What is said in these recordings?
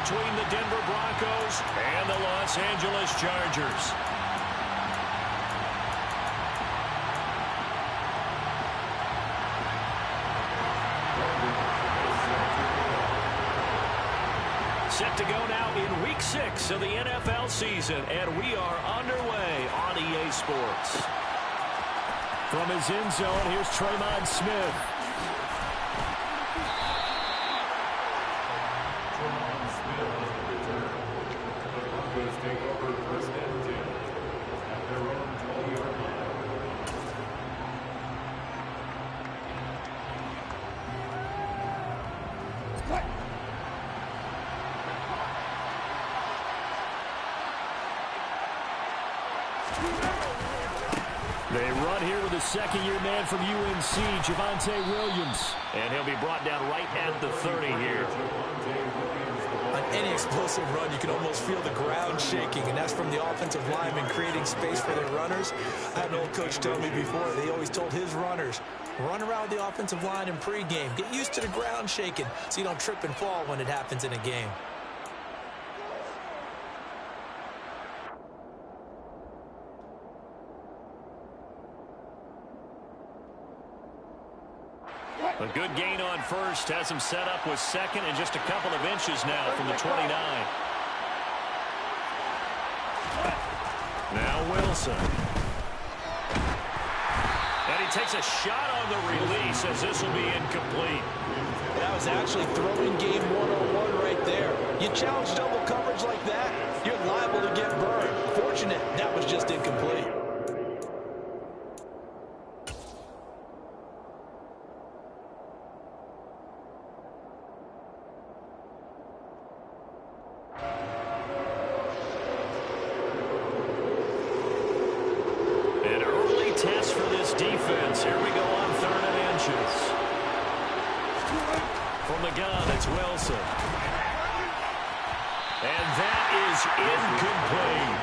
between the Denver Broncos and the Los Angeles Chargers. Set to go now in Week 6 of the NFL season, and we are underway on EA Sports. From his end zone, here's Tremon Smith. Take over first and 10 at their own 20-yard line. They run here with a second-year man from UNC, Javonte Williams. And he'll be brought down right at the 30 here. On any explosive run, you can almost feel the ground shaking, and that's from the offensive linemen creating space for their runners. I had an old coach tell me before, they always told his runners, run around the offensive line in pregame. Get used to the ground shaking so you don't trip and fall when it happens in a game. A good gain on first has him set up with second and just a couple of inches now from the 29. Now Wilson. And he takes a shot on the release as this will be incomplete. That was actually throwing game 101 right there. You challenge double coverage like that, you're liable to get burned. Fortunate, that was just incomplete. Defense. Here we go on 3rd and inches. From the gun, it's Wilson. And that is incomplete.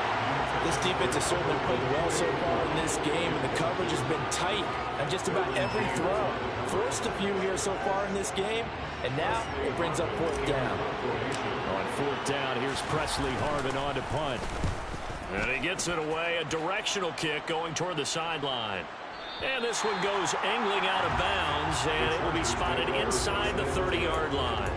This defense has certainly played well so far in this game, and the coverage has been tight on just about every throw. First a few here so far in this game, and now it brings up 4th down. On 4th down, here's Presley Harvin on to punt. And he gets it away, a directional kick going toward the sideline. And this one goes angling out of bounds, and it will be spotted inside the 30-yard line.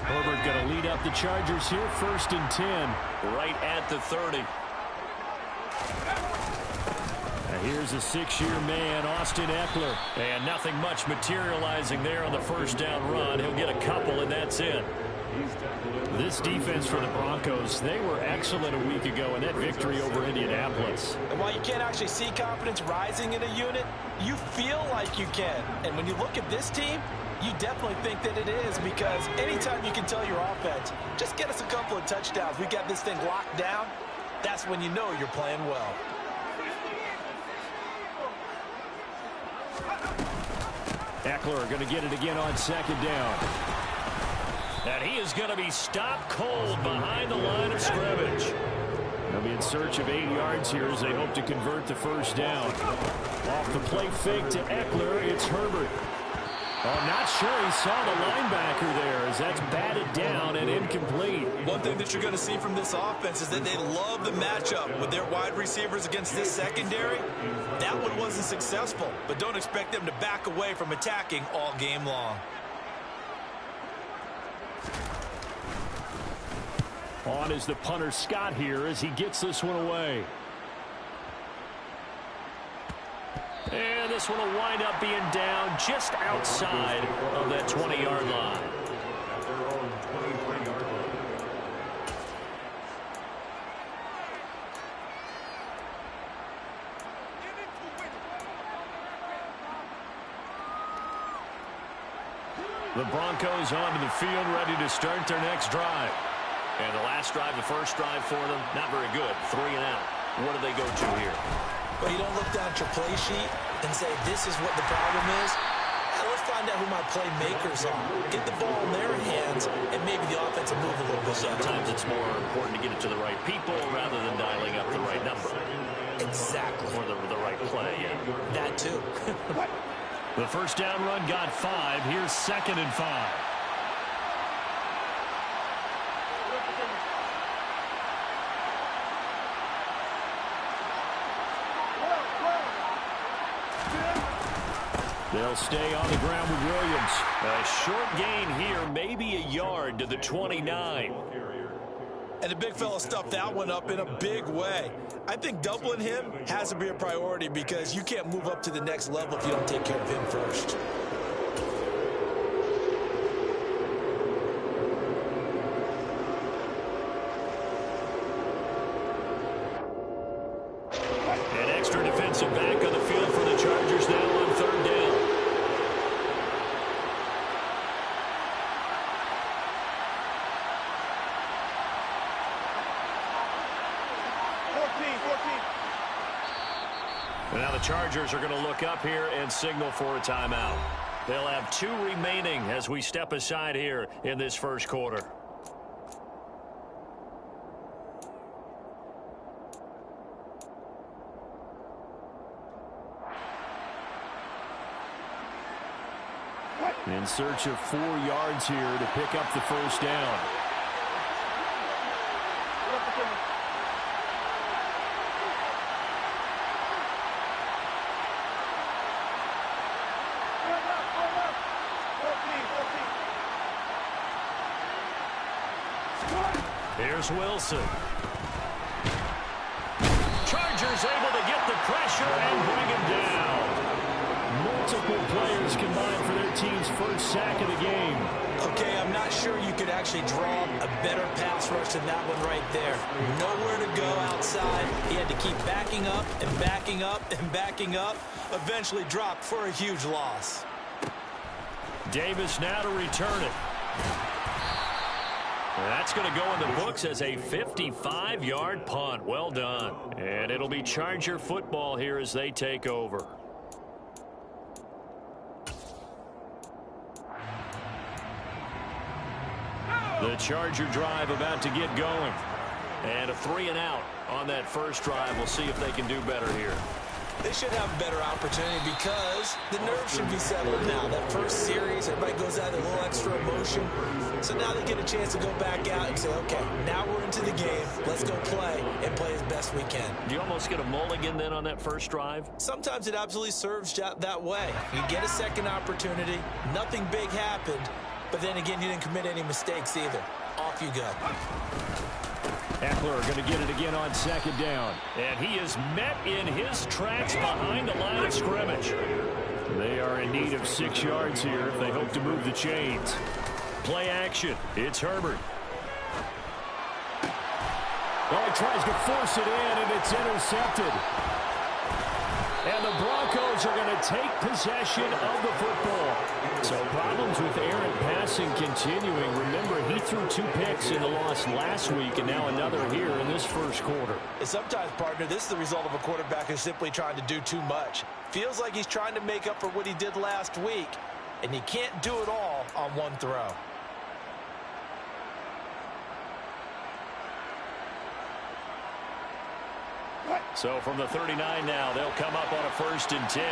Herbert going to lead up the Chargers here, 1st and 10, right at the 30. Here's a 6-year man, Austin Eckler. And nothing much materializing there on the 1st down run. He'll get a couple, and that's it. This defense for the Broncos, they were excellent a week ago in that victory over Indianapolis. And while you can't actually see confidence rising in a unit, you feel like you can. And when you look at this team, you definitely think that it is, because anytime you can tell your offense, just get us a couple of touchdowns, we got this thing locked down, that's when you know you're playing well. Eckler going to get it again on 2nd down. And he is going to be stopped cold behind the line of scrimmage. They'll be in search of 8 yards here as they hope to convert the 1st down. Off the play fake to Eckler, it's Herbert. I'm not sure he saw the linebacker there as that's batted down and incomplete. One thing that you're going to see from this offense is that they love the matchup with their wide receivers against this secondary. That one wasn't successful, but don't expect them to back away from attacking all game long. On is the punter Scott here as he gets this one away. And this one will wind up being down just outside of that 20-yard line. At their own 23-yard line. The Broncos onto the field, ready to start their next drive. And the last drive, the first drive for them, not very good. 3 and out. What do they go to here? Well, you don't look down at your play sheet and say, this is what the problem is. Now let's find out who my playmakers are. Get the ball in their hands, and maybe the offense will move a little bit. Sometimes it's more important to get it to the right people rather than dialing up the right number. Exactly. Or the right play, yeah. That too. The first down run got 5. Here's 2nd and 5. They'll stay on the ground with Williams. A short gain here, maybe a yard to the 29. And the big fella stuffed that one up in a big way. I think doubling him has to be a priority because you can't move up to the next level if you don't take care of him first. An extra defensive back on the field for the Chargers now on 3rd down. Now the Chargers are going to look up here and signal for a timeout. They'll have 2 remaining as we step aside here in this first quarter. In search of 4 yards here to pick up the first down. Here's Wilson. Chargers able to get the pressure and bring him down. Multiple players combined for their team's first sack of the game. Okay, I'm not sure you could actually draw a better pass rush than that one right there. Nowhere to go outside. He had to keep backing up and backing up and backing up. Eventually dropped for a huge loss. Davis now to return it. That's going to go in the books as a 55-yard punt. Well done. And it'll be Charger football here as they take over. The Charger drive about to get going. And a 3-and-out on that first drive. We'll see if they can do better here. They should have a better opportunity because the nerves should be settled now. That first series, everybody goes out with a little extra emotion. So now they get a chance to go back out and say, okay, now we're into the game. Let's go play and play as best we can. Do you almost get a mulligan then on that first drive? Sometimes it absolutely serves that way. You get a second opportunity. Nothing big happened. But then again, you didn't commit any mistakes either. Off you go. Eckler going to get it again on 2nd down. And he is met in his tracks behind the line of scrimmage. They are in need of 6 yards here if they hope to move the chains. Play action. It's Herbert. Oh, he tries to force it in, and it's intercepted. And the Broncos are going to take possession of the football. So problems with errant passing continuing. Remember, he threw 2 picks in the loss last week, and now another here in this first quarter. And sometimes, partner, this is the result of a quarterback who's simply trying to do too much. Feels like he's trying to make up for what he did last week, and he can't do it all on one throw. So from the 39 now, they'll come up on a 1st and 10.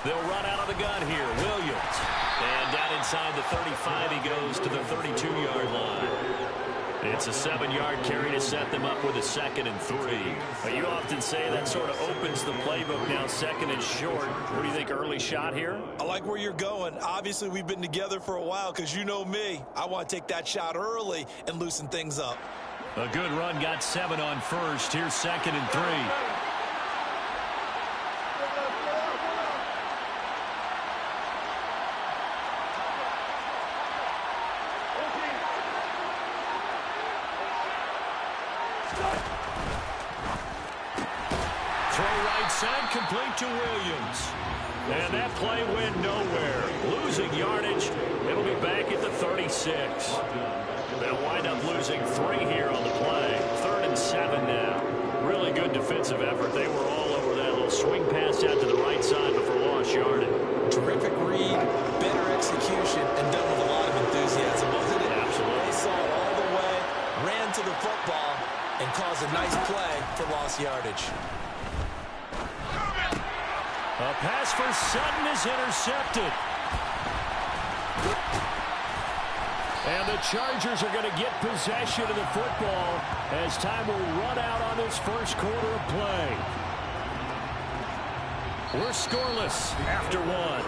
They'll run out of the gun here. Williams. And down inside the 35, he goes to the 32-yard line. It's a 7-yard carry to set them up with a 2nd and 3. You often say that sort of opens the playbook now, 2nd and short. What do you think, early shot here? I like where you're going. Obviously, we've been together for a while because you know me. I want to take that shot early and loosen things up. A good run, got 7 on 1st. Here's 2nd and 3. Complete to Williams. And that play went nowhere. Losing yardage. It'll be back at the 36. They'll wind up losing 3 here on the play. 3rd and 7 now. Really good defensive effort. They were all over that little swing pass out to the right side before lost yardage. Terrific read, better execution, and done with a lot of enthusiasm, wasn't it? Absolutely. They saw it all the way, ran to the football, and caused a nice play for lost yardage. A pass for Sutton is intercepted. And the Chargers are going to get possession of the football as time will run out on this first quarter of play. We're scoreless after one.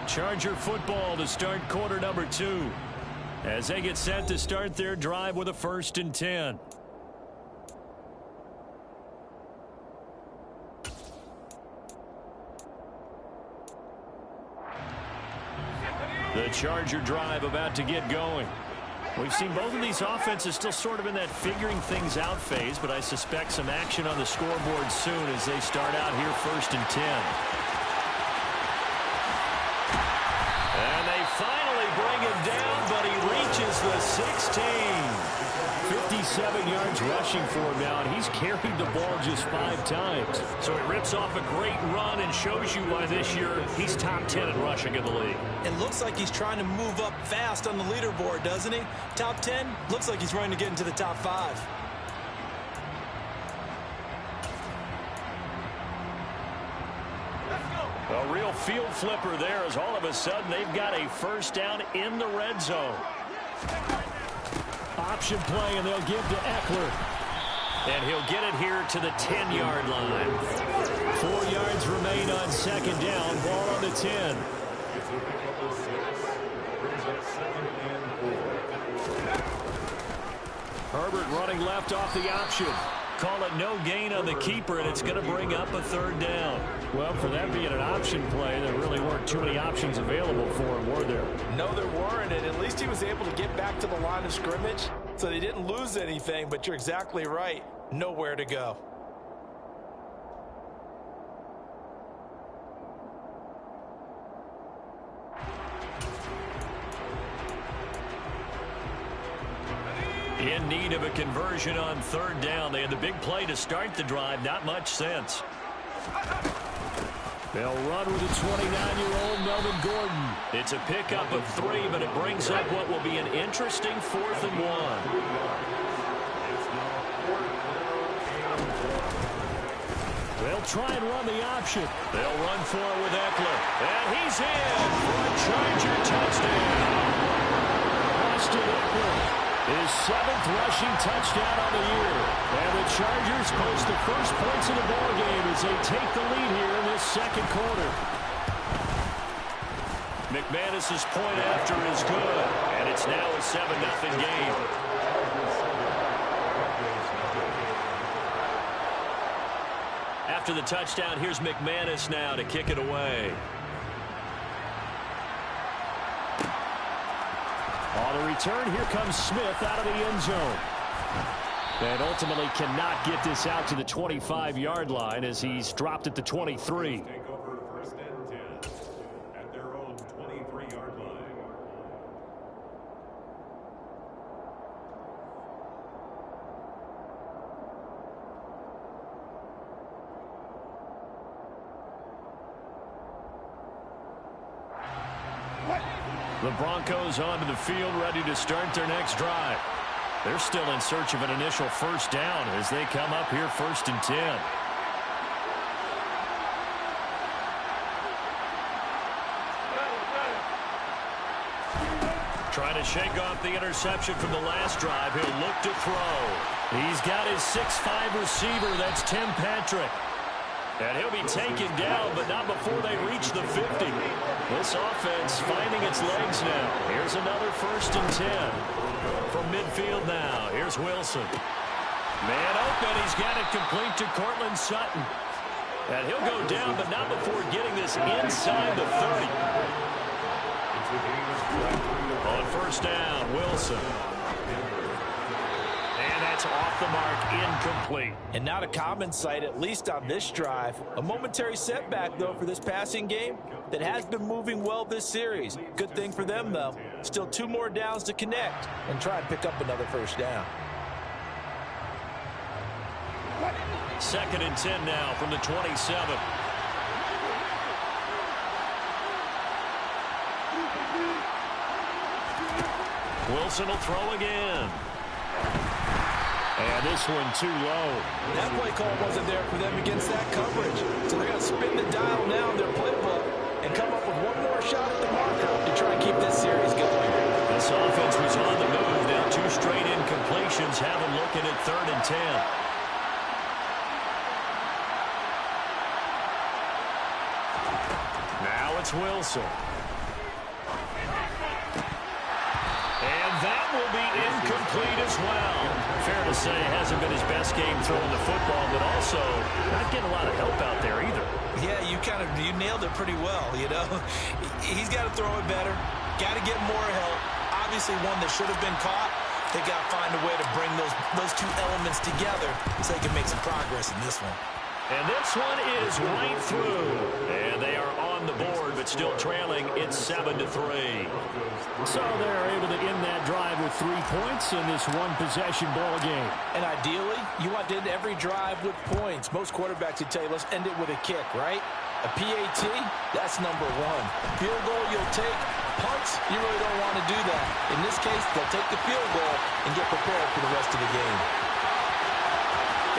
Charger football to start quarter number 2 as they get set to start their drive with a 1st and 10. The Charger drive about to get going. We've seen both of these offenses still sort of in that figuring things out phase, but I suspect some action on the scoreboard soon as they start out here 1st and 10. And they finally bring him down, but he reaches the 16. 57 yards rushing for him now, and he's carried the ball just 5 times. So he rips off a great run and shows you why this year he's top 10 in rushing in the league. It looks like he's trying to move up fast on the leaderboard, doesn't he? Top 10, looks like he's running to get into the top 5. A real field flipper there as all of a sudden they've got a 1st down in the red zone. Option play, and they'll give to Eckler. And he'll get it here to the 10-yard line. 4 yards remain on 2nd down. Ball on the 10. Herbert running left off the option. Call it no gain on the keeper, and it's going to bring up a 3rd down. Well, for that being an option play, there really weren't too many options available for him, were there? No, there weren't, and at least he was able to get back to the line of scrimmage, so they didn't lose anything, but you're exactly right. Nowhere to go. In need of a conversion on 3rd down. They had the big play to start the drive. Not much sense. They'll run with a 29-year-old Melvin Gordon. It's a pickup of 3, but it brings up what will be an interesting 4th and 1. They'll try and run the option. They'll run for it with Eckler. And he's in for a Charger touchdown. Austin Eckler. His 7th rushing touchdown on the year. And the Chargers post the first points of the ballgame as they take the lead here in this 2nd quarter. McManus's point after is good. And it's now a 7-0 game. After the touchdown, here's McManus now to kick it away. On the return, here comes Smith out of the end zone. And ultimately cannot get this out to the 25-yard line as he's dropped at the 23. Take over 1st and 10 at their own 23-yard line. The Broncos onto the field, ready to start their next drive. They're still in search of an initial 1st down as they come up here 1st and 10. Trying to shake off the interception from the last drive. He'll look to throw. He's got his 6'5" receiver. That's Tim Patrick. And he'll be taken down, but not before they reach the 50. This offense finding its legs now. Here's another 1st and 10. From midfield now, here's Wilson. Man open, he's got it complete to Cortland Sutton. And he'll go down, but not before getting this inside the 30. On 1st down, Wilson. And that's off the mark, incomplete. And not a common sight, at least on this drive. A momentary setback, though, for this passing game that has been moving well this series. Good thing for them, though. Still 2 more downs to connect and try and pick up another 1st down. 2nd and 10 now from the 27. Wilson will throw again. And this one too low. That play call wasn't there for them against that coverage. So they're going to spin the dial now in their playbook and come up with one more shot at the marker to try and keep this series going. This offense was on the move. Now 2 straight incompletions have them looking at 3rd and 10. Now it's Wilson. And that will be incomplete as well. Fair to say it hasn't been his best game throwing the football, but also not getting a lot of help out there either. Yeah, you nailed it pretty well, you know. He's got to throw it better. Got to get more help. Obviously one that should have been caught. They got to find a way to bring those 2 elements together so they can make some progress in this one. And this one is right through. And they are on the board, but still trailing. It's 7-3. So they're able to end that drive with 3 points in this one-possession ball game. And ideally, you want to end every drive with points. Most quarterbacks would tell you, let's end it with a kick, right? A PAT, that's number 1. Field goal you'll take. Punts, you really don't want to do that. In this case, they'll take the field goal and get prepared for the rest of the game.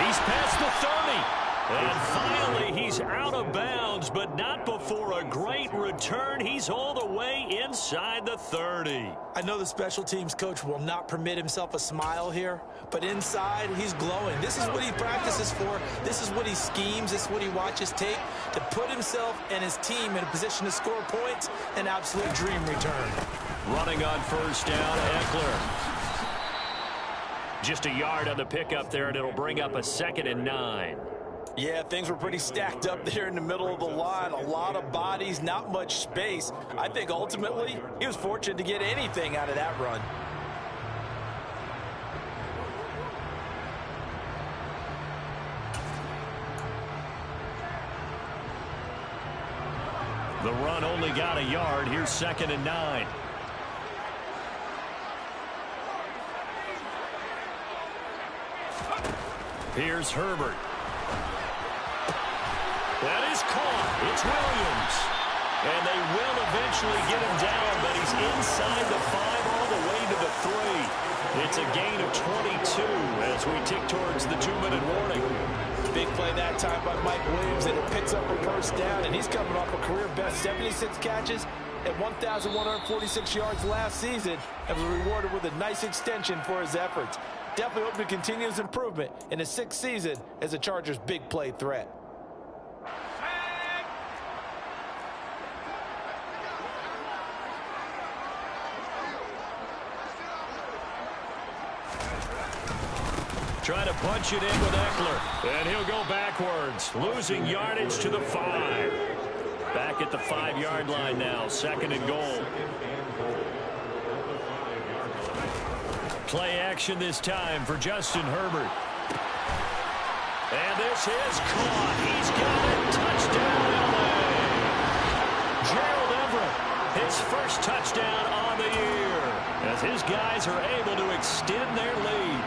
He's past the 30. And finally, he's out of bounds, but not before a great return. He's all the way inside the 30. I know the special teams coach will not permit himself a smile here, but inside, he's glowing. This is what he practices for. This is what he schemes. This is what he watches tape to put himself and his team in a position to score points. An absolute dream return. Running on 1st down, Eckler. Just a yard on the pickup there, and it'll bring up a 2nd and 9. Yeah, things were pretty stacked up there in the middle of the line. A lot of bodies, not much space. I think ultimately he was fortunate to get anything out of that run. The run only got a yard. Here's 2nd and 9. Here's Herbert. That is caught. It's Williams. And they will eventually get him down, but he's inside the 5 all the way to the 3. It's a gain of 22 as we tick towards the 2-minute warning. Big play that time by Mike Williams, and it picks up a 1st down, and he's coming off a career-best 76 catches and 1,146 yards last season and was rewarded with a nice extension for his efforts. Definitely hope to continue his improvement in his 6th season as a Chargers' big play threat. Trying to punch it in with Eckler. And he'll go backwards, losing yardage to the 5. Back at the 5-yard line now, 2nd and goal. Play action this time for Justin Herbert. And this is caught. He's got it. Touchdown, LA. Gerald Everett, his first touchdown on the year, as his guys are able to extend their lead.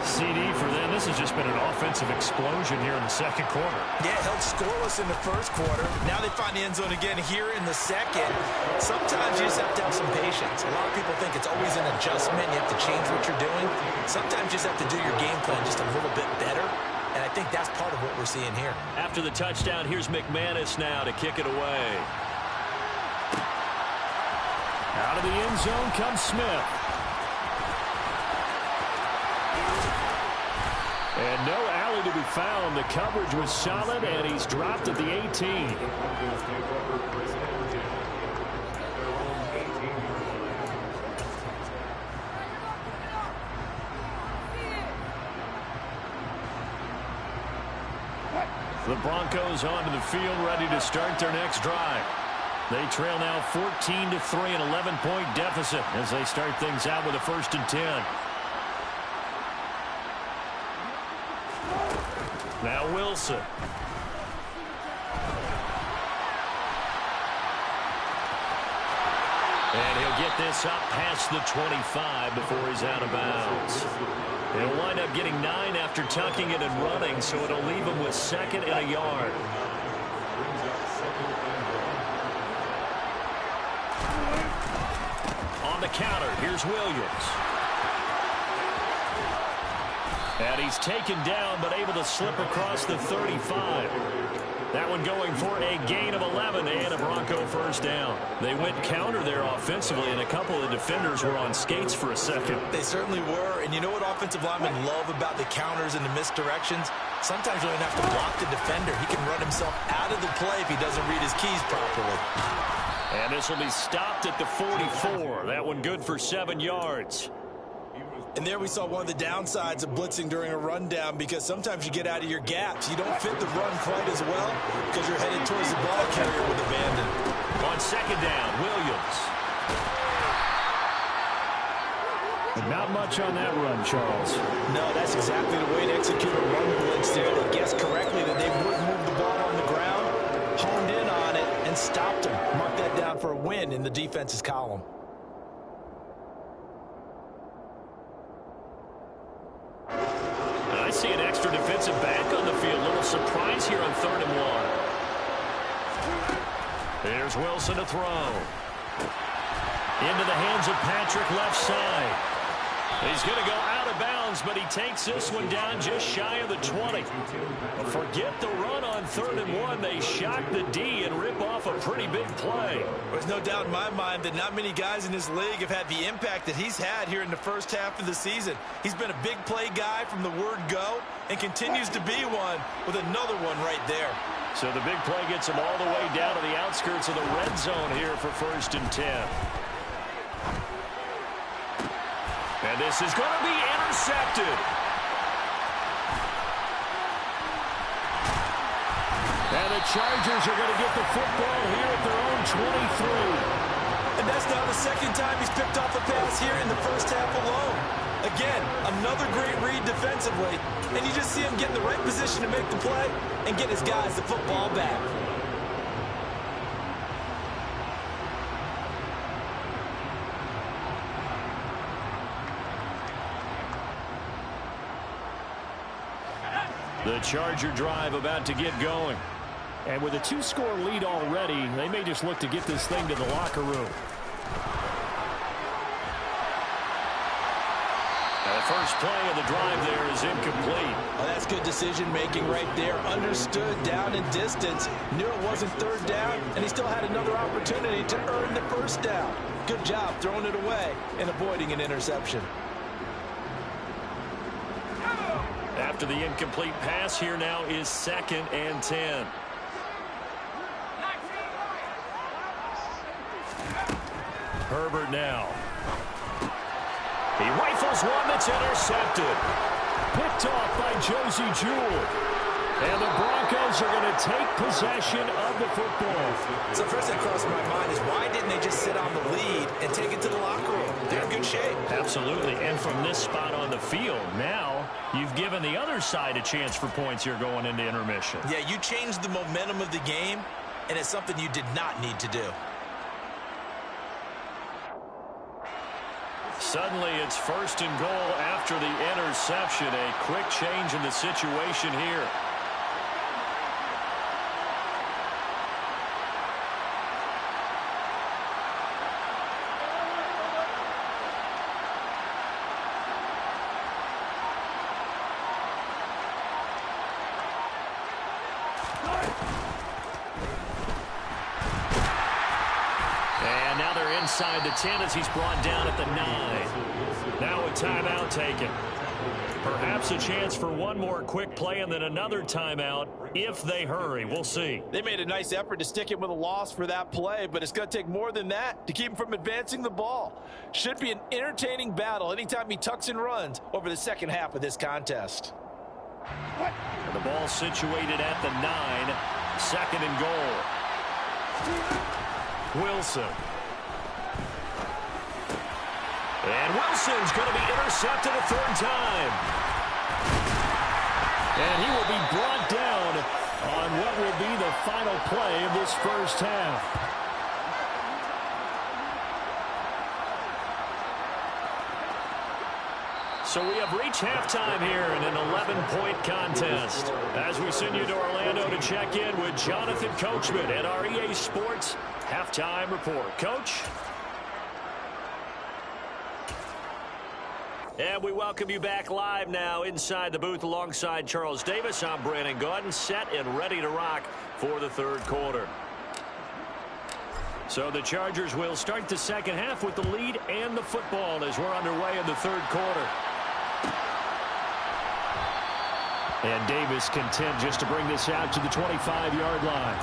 CD for them. This has just been an offensive explosion here in the 2nd quarter. Yeah, held scoreless in the 1st quarter. Now they find the end zone again here in the 2nd. Sometimes you just have to have some patience. A lot of people think it's always an adjustment. You have to change what you're doing. Sometimes you just have to do your game plan just a little bit better. And I think that's part of what we're seeing here. After the touchdown, here's McManus now to kick it away. Out of the end zone comes Smith. And no alley to be found. The coverage was solid, and he's dropped at the 18. The Broncos onto the field, ready to start their next drive. They trail now 14-3, an 11-point deficit as they start things out with a 1st and 10. Now Wilson. And he'll get this up past the 25 before he's out of bounds. He'll wind up getting 9 after tucking it and running, so it'll leave him with 2nd and a yard. On the counter, here's Williams. And he's taken down, but able to slip across the 35. That one going for a gain of 11 and a Bronco first down. They went counter there offensively, and a couple of defenders were on skates for a second. They certainly were, and you know what offensive linemen love about the counters and the misdirections? Sometimes you don't have to block the defender. He can run himself out of the play if he doesn't read his keys properly. And this will be stopped at the 44. That one good for 7 yards. And there we saw one of the downsides of blitzing during a rundown, because sometimes you get out of your gaps. You don't fit the run quite as well because you're headed towards the ball carrier with abandon. On 2nd down, Williams. Not much on that run, Charles. No, that's exactly the way to execute a run blitz there. They guessed correctly that they wouldn't move the ball on the ground, honed in on it, and stopped him. Mark that down for a win in the defense's column. I see an extra defensive back on the field. Little surprise here on 3rd and 1. There's Wilson to throw. Into the hands of Patrick, left side. He's going to go out of bounds, but he takes this one down just shy of the 20. Forget the run on 3rd and 1. They shock the D and rip off a pretty big play. There's no doubt in my mind that not many guys in this league have had the impact that he's had here in the first half of the season. He's been a big play guy from the word go and continues to be one with another one right there. So the big play gets him all the way down to the outskirts of the red zone here for 1st and 10. And this is going to be intercepted. And the Chargers are going to get the football here at their own 23. And that's now the 2nd time he's picked off a pass here in the first half alone. Again, another great read defensively. And you just see him get in the right position to make the play and get his guys the football back. The Charger drive about to get going. And with a 2-score lead already, they may just look to get this thing to the locker room. The first play of the drive there is incomplete. Well, that's good decision-making right there. Understood down and distance. Knew it wasn't 3rd down, and he still had another opportunity to earn the 1st down. Good job throwing it away and avoiding an interception. After the incomplete pass, here now is 2nd and 10. Herbert now. He rifles one that's intercepted. Picked off by Josie Jewell. And the Broncos are going to take possession of the football. So first that crossed my mind is, why didn't they just sit on the lead and take it to the locker room? They're in good shape. Absolutely. And from this spot on the field, now you've given the other side a chance for points here going into intermission. Yeah, you changed the momentum of the game, and it's something you did not need to do. Suddenly, it's 1st and goal after the interception. A quick change in the situation here. And now they're inside the 10 as he's brought down at the 9. Now a timeout taken. Perhaps a chance for one more quick play and then another timeout if they hurry. We'll see. They made a nice effort to stick him with a loss for that play, but it's going to take more than that to keep him from advancing the ball. Should be an entertaining battle anytime he tucks and runs over the second half of this contest. And the ball situated at the 9. 2nd and goal. Wilson. And Wilson's going to be intercepted a 3rd time. And he will be brought down on what will be the final play of this first half. So we have reached halftime here in an 11-point contest. As we send you to Orlando to check in with Jonathan Coachman at our EA Sports Halftime Report. Coach? And we welcome you back live now inside the booth alongside Charles Davis. I'm Brandon Gaudin, set and ready to rock for the third quarter. So the Chargers will start the second half with the lead and the football as we're underway in the third quarter. And Davis content just to bring this out to the 25-yard line.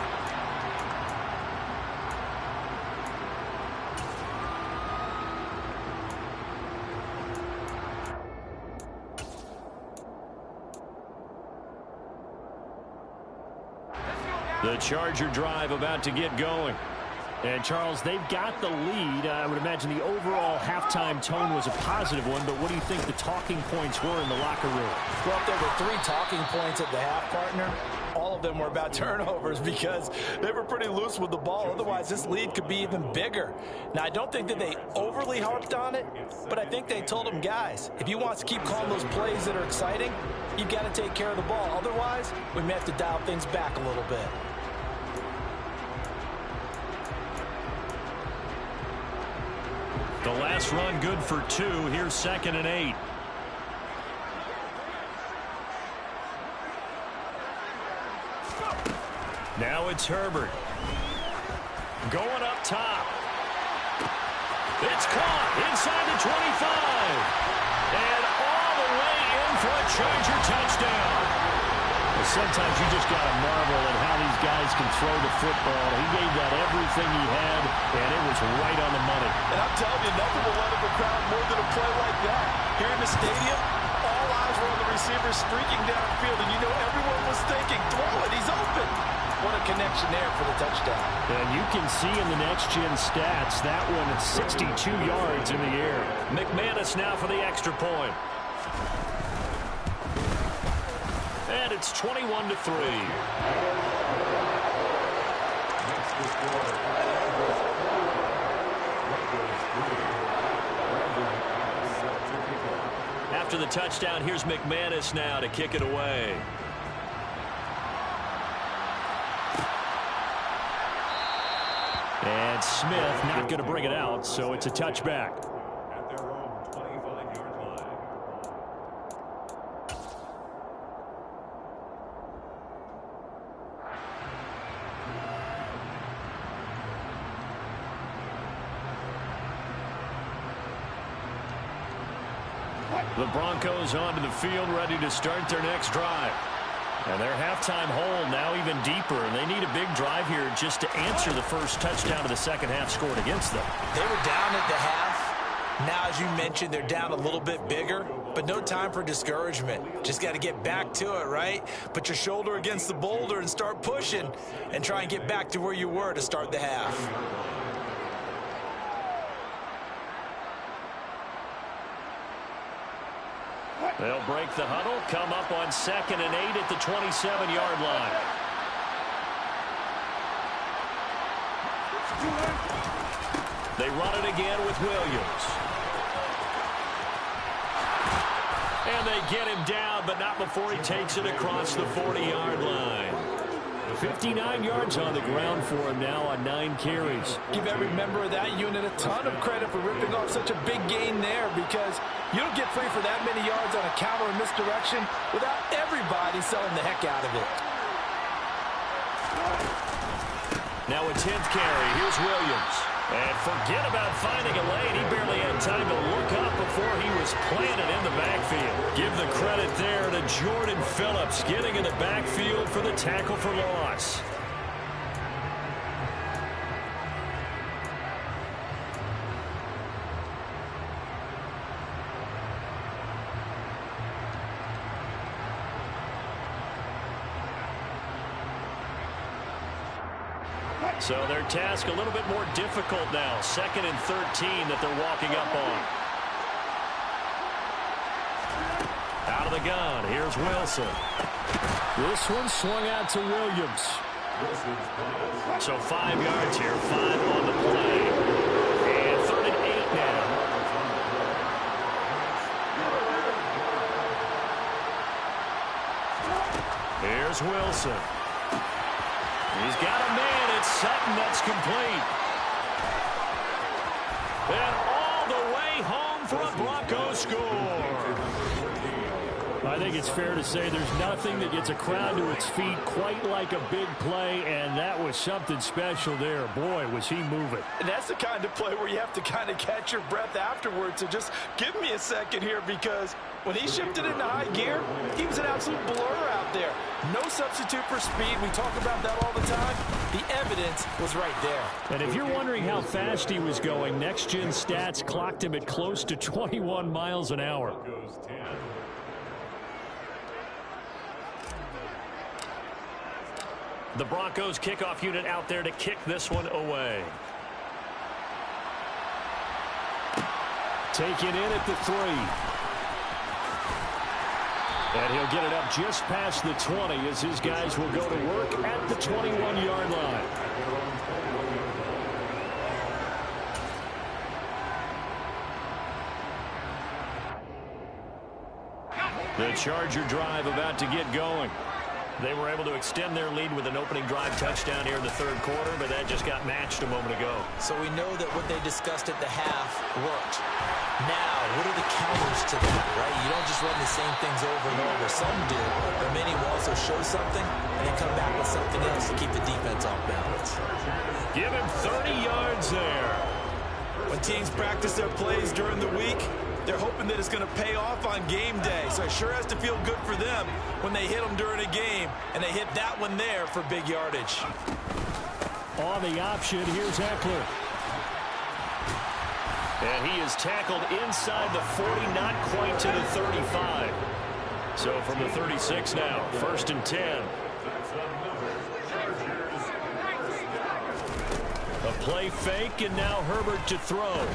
The Charger drive about to get going. And, Charles, they've got the lead. I would imagine the overall halftime tone was a positive one, but what do you think the talking points were in the locker room? Well, if there were 3 talking points at the half, partner, all of them were about turnovers because they were pretty loose with the ball. Otherwise, this lead could be even bigger. Now, I don't think that they overly harped on it, but I think they told them, guys, if you want to keep calling those plays that are exciting, you've got to take care of the ball. Otherwise, we may have to dial things back a little bit. The last run good for 2. Here's 2nd and 8. Now it's Herbert. Going up top. It's caught inside the 25. And all the way in for a Charger touchdown. Sometimes you just got to marvel at how these guys can throw the football. He gave that everything he had, and it was right on the money. And I'm telling you, nothing will let him crowd more than a play like that. Here in the stadium, all eyes were on the receiver streaking downfield, and you know everyone was thinking, throw it, he's open. What a connection there for the touchdown. And you can see in the next-gen stats, that one at 62 yards in the air. McManus now for the extra point. And it's 21-3. After the touchdown, here's McManus now to kick it away. And Smith not going to bring it out, so it's a touchback. At their own 25-yard line. The Broncos onto the field, ready to start their next drive. And their halftime hole now even deeper, and they need a big drive here just to answer the first touchdown of the second half scored against them. They were down at the half. Now, as you mentioned, they're down a little bit bigger, but no time for discouragement. Just got to get back to it, right? Put your shoulder against the boulder and start pushing and try and get back to where you were to start the half. They'll break the huddle, come up on 2nd and 8 at the 27-yard line. They run it again with Williams. And they get him down, but not before he takes it across the 40-yard line. 59 yards on the ground for him now on 9 carries. Give every member of that unit a ton of credit for ripping off such a big gain there, because you don't get free for that many yards on a counter or misdirection without everybody selling the heck out of it. Now a 10th carry. Here's Williams. And forget about finding a lane. He barely had time to look up before he was planted in the backfield. Give the credit there to Jordan Phillips getting in the backfield for the tackle for loss. So their task a little bit more difficult now. 2nd and 13 that they're walking up on. Out of the gun. Here's Wilson. This one swung out to Williams. So 5 yards here. 5 on the play. And 3rd and 8 now. Here's Wilson. He's got a man. It's Sutton that's complete. And all the way home for a Broncos score. I think it's fair to say there's nothing that gets a crowd to its feet quite like a big play, and that was something special there. Boy, was he moving. And that's the kind of play where you have to kind of catch your breath afterwards. So just give me a second here, because when he shifted into high gear, he was an absolute blur out there. No substitute for speed. We talk about that all the time. The evidence was right there. And if you're wondering how fast he was going, next-gen stats clocked him at close to 21 miles an hour. Broncos 10. The Broncos kickoff unit out there to kick this one away. Taken in at the 3. And he'll get it up just past the 20 as his guys will go to work at the 21-yard line. The Charger drive about to get going. They were able to extend their lead with an opening drive touchdown here in the third quarter, but that just got matched a moment ago. So we know that what they discussed at the half worked. Now, what are the counters to that, right? You don't just run the same things over and over. Some do, but many will also show something and then come back with something else to keep the defense off balance. Give him 30 yards there. When teams practice their plays during the week, they're hoping that it's going to pay off on game day. So it sure has to feel good for them when they hit them during a game, and they hit that one there for big yardage. On the option, here's Eckler. And he is tackled inside the 40, not quite to the 35. So from the 36 now, 1st and 10. A play fake, and now Herbert to throw.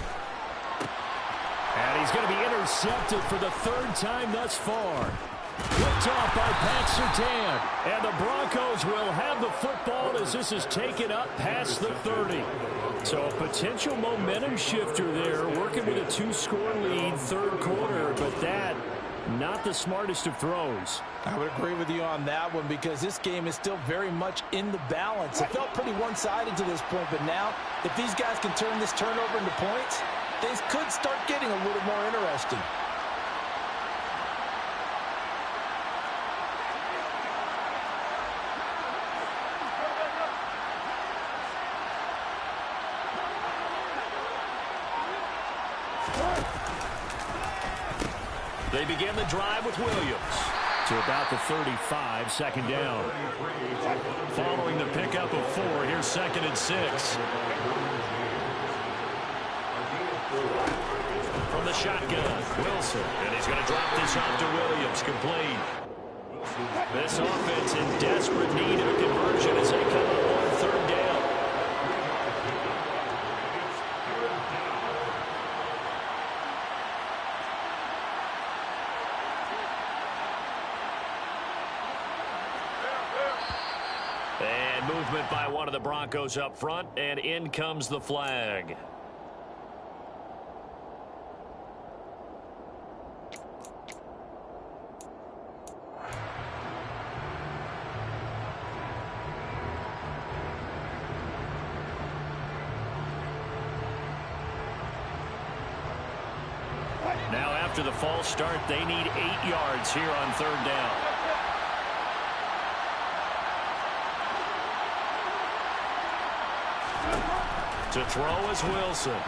And he's going to be intercepted for the third time thus far. Picked off by Pat Surtain. And the Broncos will have the football as this is taken up past the 30. So a potential momentum shifter there, working with a 2-score lead, third quarter, but that, not the smartest of throws. I would agree with you on that one, because this game is still very much in the balance. It felt pretty one-sided to this point, but now, if these guys can turn this turnover into points, things could start getting a little more interesting. They begin the drive with Williams. To about the 35, 2nd down. Following the pickup of 4, here's 2nd and 6. From the shotgun, Wilson. And he's going to drop this off to Williams, complete. This offense in desperate need of a conversion as they come up on 3rd down. And movement by one of the Broncos up front, and in comes the flag. Now after the false start, they need 8 yards here on 3rd down. To throw is Wilson.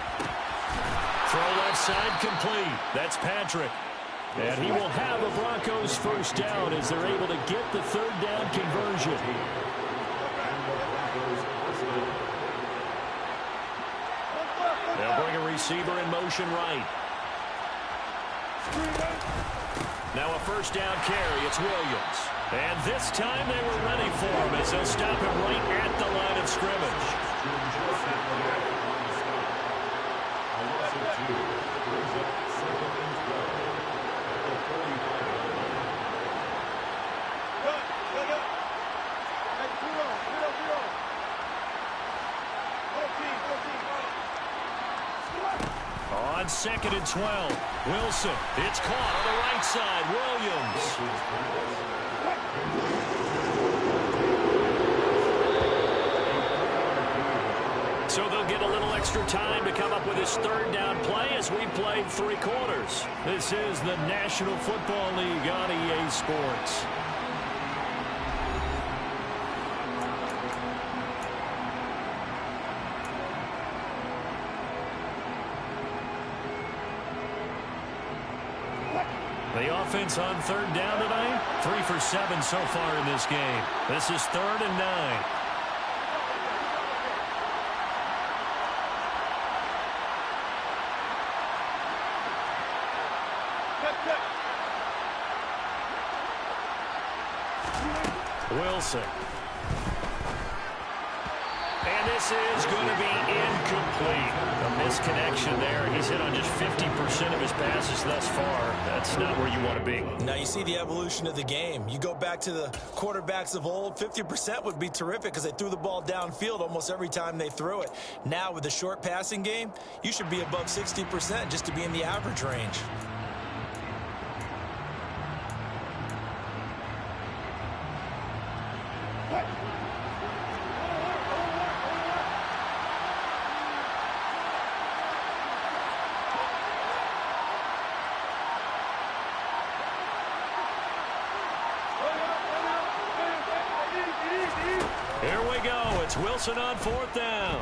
Throw left side complete. That's Patrick. And he will have the Broncos 1st down as they're able to get the 3rd down conversion. They'll bring a receiver in motion right. Now a 1st down carry. It's Williams. And this time they were ready for him as they'll stop him right at the line of scrimmage. On 2nd and 12, Wilson. It's caught on the right side. Williams. So they'll get a little extra time to come up with his third down play as we played 3 quarters. This is the National Football League on EA Sports. The offense on third down tonight, 3 for 7 so far in this game. This is 3rd and 9. Wilson. And this is going to be incomplete. A misconnection there. He's hit on just 50% of his passes thus far. That's not where you want to be. Now you see the evolution of the game. You go back to the quarterbacks of old, 50% would be terrific because they threw the ball downfield almost every time they threw it. Now with the short passing game, you should be above 60% just to be in the average range. Here we go. It's Wilson on 4th down.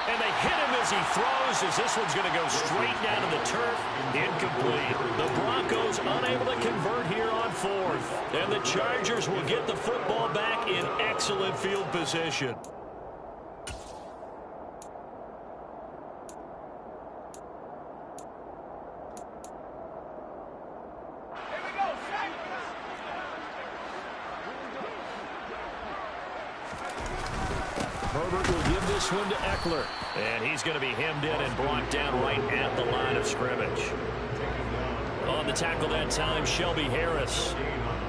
And they hit him as he throws, as this one's going to go straight down to the turf. Incomplete. The Broncos unable to convert here on 4th. And the Chargers will get the football back in excellent field position. Herbert will give this one to Eckler. And he's going to be hemmed in and brought down right at the line of scrimmage. On the tackle that time, Shelby Harris.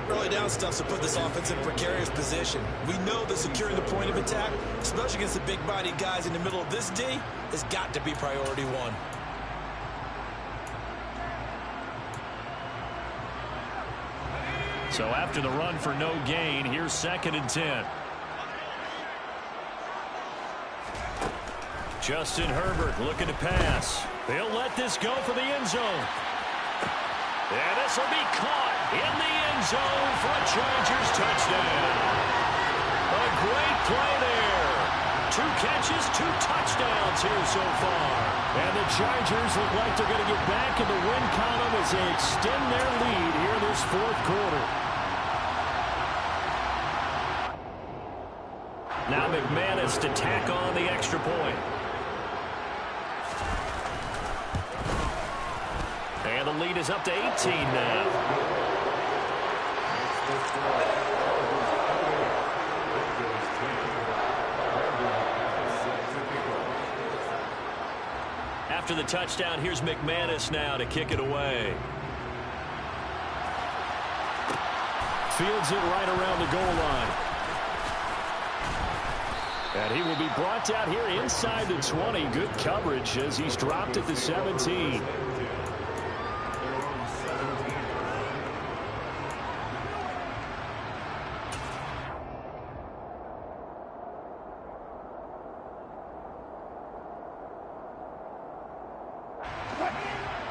Early down stuff to put this offense in a precarious position. We know that securing the point of attack, especially against the big-bodied guys in the middle of this D, has got to be priority 1. So after the run for no gain, here's 2nd and 10. Justin Herbert looking to pass. They'll let this go for the end zone. And this will be caught in the end zone for a Chargers touchdown. A great play there. 2 catches, 2 touchdowns here so far. And the Chargers look like they're going to get back in the win column as they extend their lead here in this 4th quarter. Now McManus to tack on the extra point. And the lead is up to 18 now. After the touchdown, here's McManus now to kick it away. Fields it right around the goal line. And he will be brought down here inside the 20. Good coverage as he's dropped at the 17.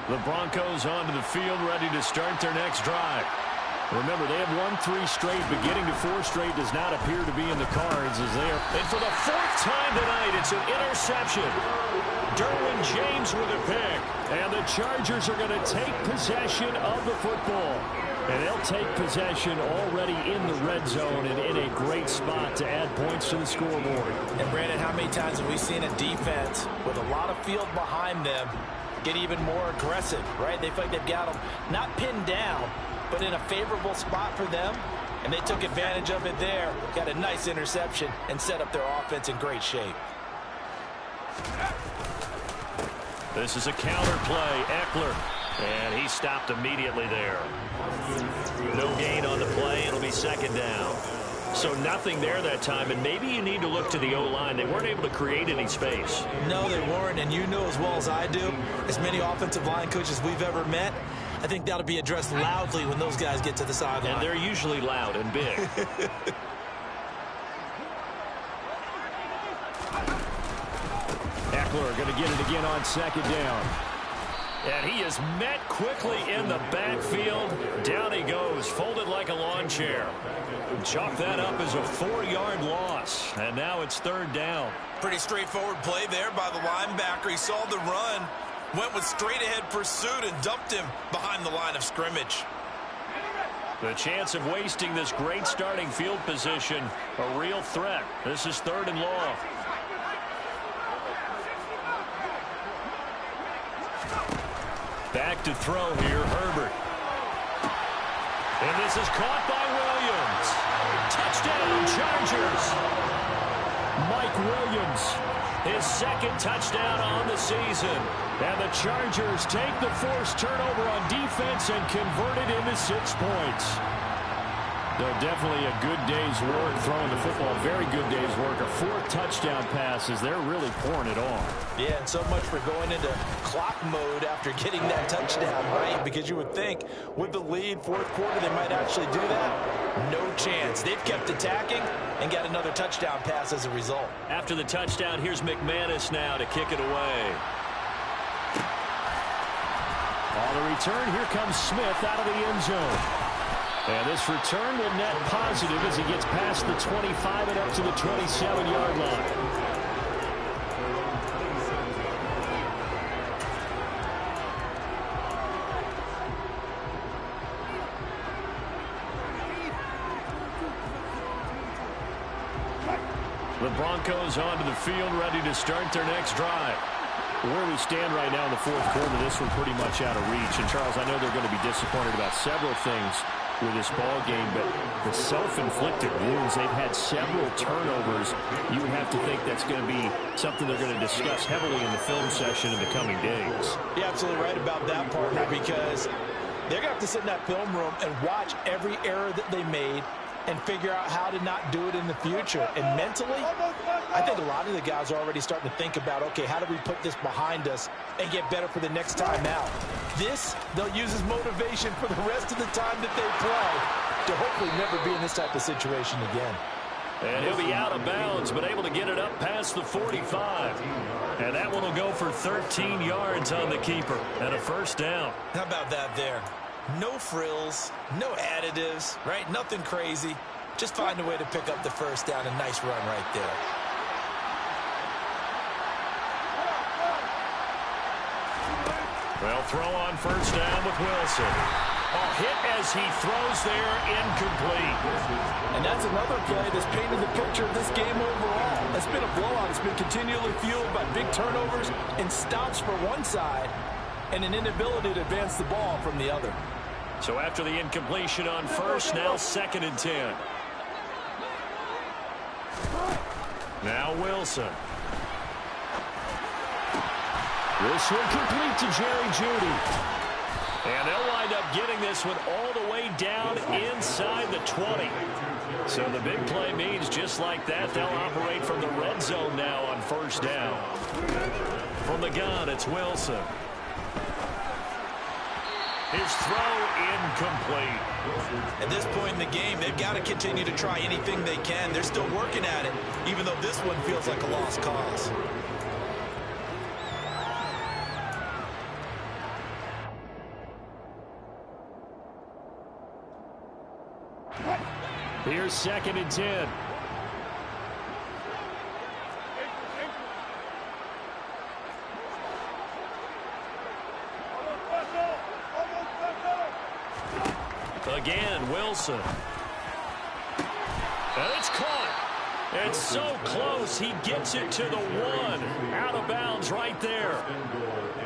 The Broncos onto the field, ready to start their next drive. Remember, they have won 3 straight, but getting to 4 straight does not appear to be in the cards as they are. And for the 4th time tonight, it's an interception. Derwin James with a pick. And the Chargers are going to take possession of the football. And they'll take possession already in the red zone and in a great spot to add points to the scoreboard. And Brandon, how many times have we seen a defense with a lot of field behind them get even more aggressive, right? They feel like they've got them not pinned down, but in a favorable spot for them, and they took advantage of it there, got a nice interception, and set up their offense in great shape. This is a counter play, Eckler, and he stopped immediately there. No gain on the play, it'll be 2nd down. So nothing there that time, and maybe you need to look to the O-line. They weren't able to create any space. No, they weren't, and you know as well as I do, as many offensive line coaches we've ever met, I think that'll be addressed loudly when those guys get to the sideline. And they're usually loud and big. Eckler going to get it again on second down. And he is met quickly in the backfield. Down he goes, folded like a lawn chair. Chalk that up as a 4-yard loss. And now it's third down. Pretty straightforward play there by the linebacker. He saw the run, went with straight-ahead pursuit, and dumped him behind the line of scrimmage. The chance of wasting this great starting field position, a real threat. This is third and long. Back to throw here, Herbert. And this is caught by Williams. Touchdown, Chargers. Mike Williams, his second touchdown on the season. And the Chargers take the forced turnover on defense and convert it into 6 points. So definitely a good day's work throwing the football. Very good day's work. A 4th touchdown pass as they're really pouring it on. Yeah, and so much for going into clock mode after getting that touchdown, right? Because you would think with the lead, 4th quarter, they might actually do that. No chance. They've kept attacking and got another touchdown pass as a result. After the touchdown, here's McManus now to kick it away. On the return, here comes Smith out of the end zone. And this return will net positive as he gets past the 25 and up to the 27-yard line. The Broncos onto the field, ready to start their next drive. Where we stand right now in the 4th quarter, this one pretty much out of reach. And, Charles, I know they're going to be disappointed about several things with this ball game, but the self-inflicted wounds, they've had several turnovers. You would have to think that's going to be something they're going to discuss heavily in the film session in the coming days. You're absolutely right about that, partner, because they're going to have to sit in that film room and watch every error that they made and figure out how to not do it in the future. And mentally, I think a lot of the guys are already starting to think about, okay, how do we put this behind us and get better for the next time out? This, they'll use as motivation for the rest of the time that they play to hopefully never be in this type of situation again. And he'll be out of bounds, but able to get it up past the 45. And that one will go for 13 yards on the keeper and a first down. How about that there? No frills, no additives, right? Nothing crazy. Just find a way to pick up the first down. A nice run right there. Well, throw on first down with Wilson. A hit as he throws there, incomplete. And that's another play that's painted the picture of this game overall. It's been a blowout. It's been continually fueled by big turnovers and stops for one side and an inability to advance the ball from the other. So after the incompletion on first, now 2nd and 10. Now Wilson. This one complete to Jerry Jeudy. And they'll wind up getting this one all the way down inside the 20. So the big play means just like that, they'll operate from the red zone now on first down. From the gun, it's Wilson. His throw incomplete. At this point in the game, they've got to continue to try anything they can. They're still working at it, even though this one feels like a lost cause. Here's 2nd and 10. Again, Wilson. And it's caught. It's so close. He gets it to the 1. Out of bounds right there.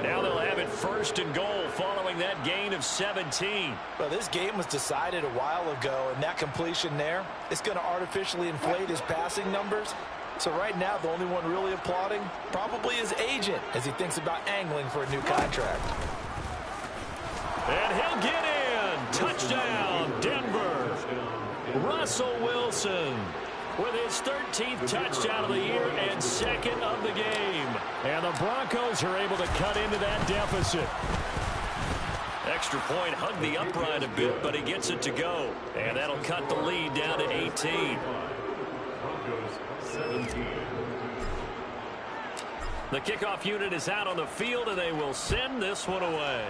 Now they'll have it 1st and goal following that gain of 17. Well, this game was decided a while ago, and that completion there is going to artificially inflate his passing numbers. So right now, the only one really applauding probably his agent as he thinks about angling for a new contract. And he'll get in. Touchdown, Denver. Russell Wilson with his 13th touchdown of the year and 2nd of the game. And the Broncos are able to cut into that deficit. Extra point hugged the upright a bit, but he gets it to go. And that'll cut the lead down to 18. The kickoff unit is out on the field, and they will send this one away.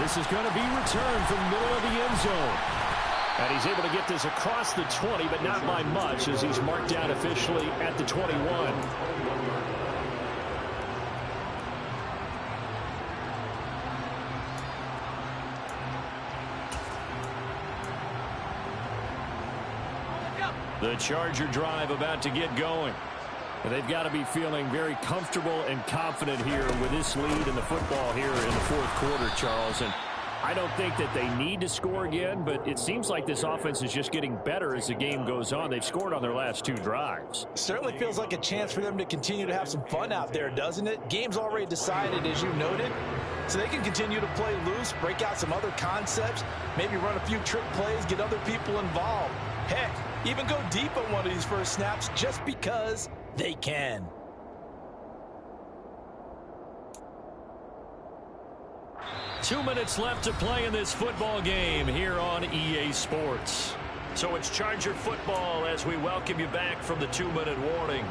This is going to be returned from the middle of the end zone. And he's able to get this across the 20, but not by much, as he's marked down officially at the 21. The Charger drive about to get going. And they've got to be feeling very comfortable and confident here with this lead in the football here in the fourth quarter, Charles. And I don't think that they need to score again, but it seems like this offense is just getting better as the game goes on. They've scored on their last 2 drives. Certainly feels like a chance for them to continue to have some fun out there, doesn't it? Game's already decided, as you noted, so they can continue to play loose, break out some other concepts, maybe run a few trick plays, get other people involved. Heck, even go deep on one of these first snaps just because they can. Two minutes left to play in this football game here on EA Sports. So it's Charger football as we welcome you back from the 2-minute warning.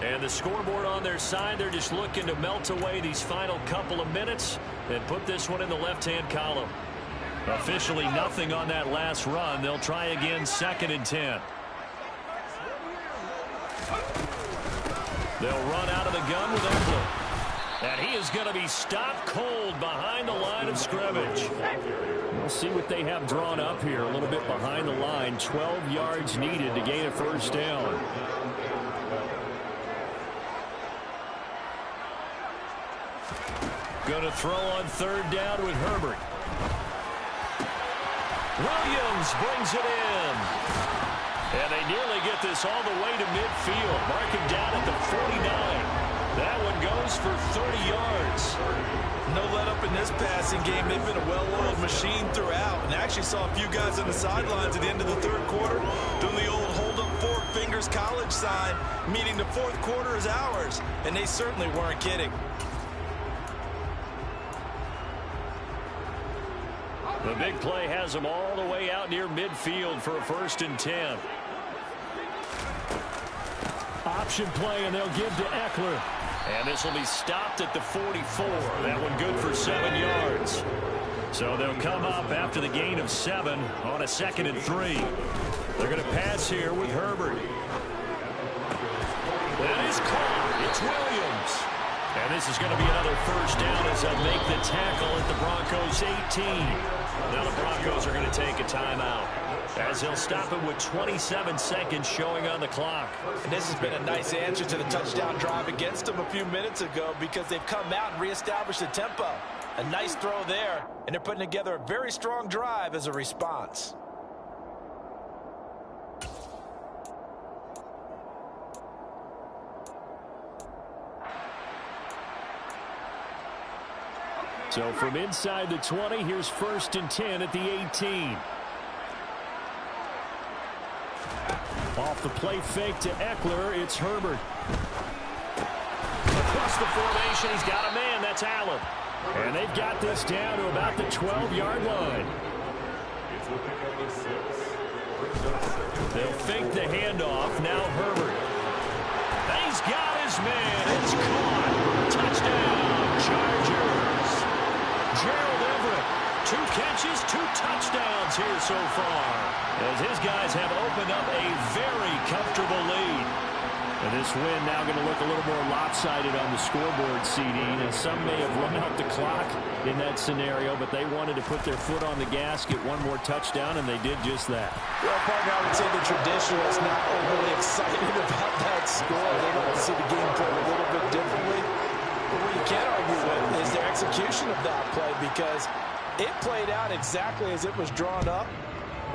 And the scoreboard on their side, they're just looking to melt away these final couple of minutes and put this one in the left-hand column. Officially nothing on that last run. They'll try again, 2nd and 10. They'll run out of the gun with Eckler. And he is going to be stopped cold behind the line of scrimmage. We'll see what they have drawn up here a little bit behind the line. 12 yards needed to gain a first down. Going to throw on 3rd down with Herbert. Williams brings it in. And they nearly get this all the way to midfield. Mark him down at the 49. That one goes for 30 yards. No let up in this passing game. They've been a well-oiled machine throughout. And I actually saw a few guys on the sidelines at the end of the 3rd quarter doing the old hold up 4 fingers college sign, meaning the 4th quarter is ours. And they certainly weren't kidding. The big play has them all the way out near midfield for a 1st and 10. Option play, and they'll give to Eckler. And this will be stopped at the 44. That one good for 7 yards. So they'll come up after the gain of 7 on a 2nd and 3. They're going to pass here with Herbert. That is caught. It's Williams. And this is going to be another first down as they'll make the tackle at the Broncos 18. Now the Broncos are going to take a timeout as they'll stop it with 27 seconds showing on the clock. And this has been a nice answer to the touchdown drive against them a few minutes ago because they've come out and reestablished the tempo. A nice throw there, and they're putting together a very strong drive as a response. So from inside the 20, here's 1st and 10 at the 18. Off the play fake to Eckler, it's Herbert. Across the formation, he's got a man. That's Allen. And they've got this down to about the 12-yard line. They'll fake the handoff. Now Herbert. He's got his man. It's caught. Touchdown, Chargers. Gerald Everett, 2 catches, 2 touchdowns here so far, as his guys have opened up a very comfortable lead. And this win now going to look a little more lopsided on the scoreboard, CD, and some may have run out the clock in that scenario, but they wanted to put their foot on the gas, get one more touchdown, and they did just that. Well, partner, I would say the traditionalists not overly excited about that score. They like to see the game played a little bit differently. But what you can't argue with is their execution of that play, because it played out exactly as it was drawn up.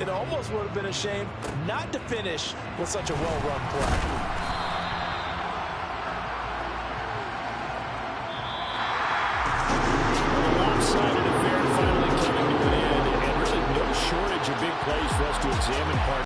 It almost would have been a shame not to finish with such a well-run play. Finally coming to an end, and really no shortage of big plays for us to examine.